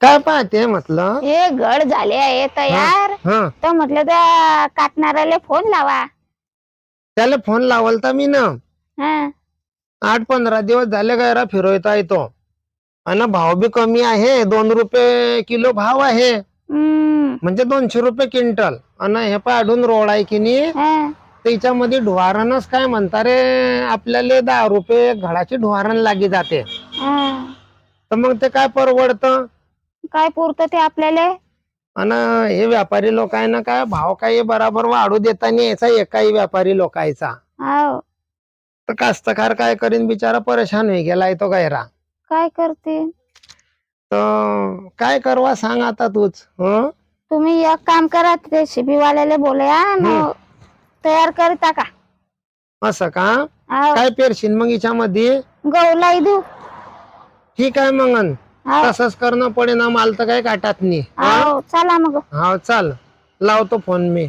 काय पाहते म्हटलं? हे गड झाले आहे तयार. हा तर म्हटलं त्या काटणाऱ्याला फोन लावा. त्याला फोन लावल तर मी ना हा 8-15 दिवस झाले गायरा फिरवता येतो आणि भाव बी कमी आहे. 2 रुपये किलो भाव आहे, म्हणजे 200 रुपये क्विंटल. आणि हे पाडून रोड आहे की नाही, हा. त्याच्यामध्ये ढुवारणच काय म्हणता रे, आपल्याला 10 रुपये घडाची ढुवारण लागी जाते. हा. तर मग ते काय परवडतं? काय पुरतं ते आपल्याला? आणि हे व्यापारी लोक आहे ना, काय भाव काही बराबर वाढू देता नाही याचा एकाही व्यापारी लोकांचा. हो. तर कास्तकार काय करीन बिचारा, परेशान होई गेलाय तो गायरा. काय करते? तर काय करवा सांग आता तूच. तुम्ही एक काम करा, ते शिबी वाल्याला बोलया तयार करता का? असं का? हो. काय पेरशील मग हिच्यामध्ये? गहू देऊ. ठीक आहे मग, हो. तसंच करणं पडे ना, माल तर काय काटात नाही. हो चला मग. हा चाल, लावतो फोन मी.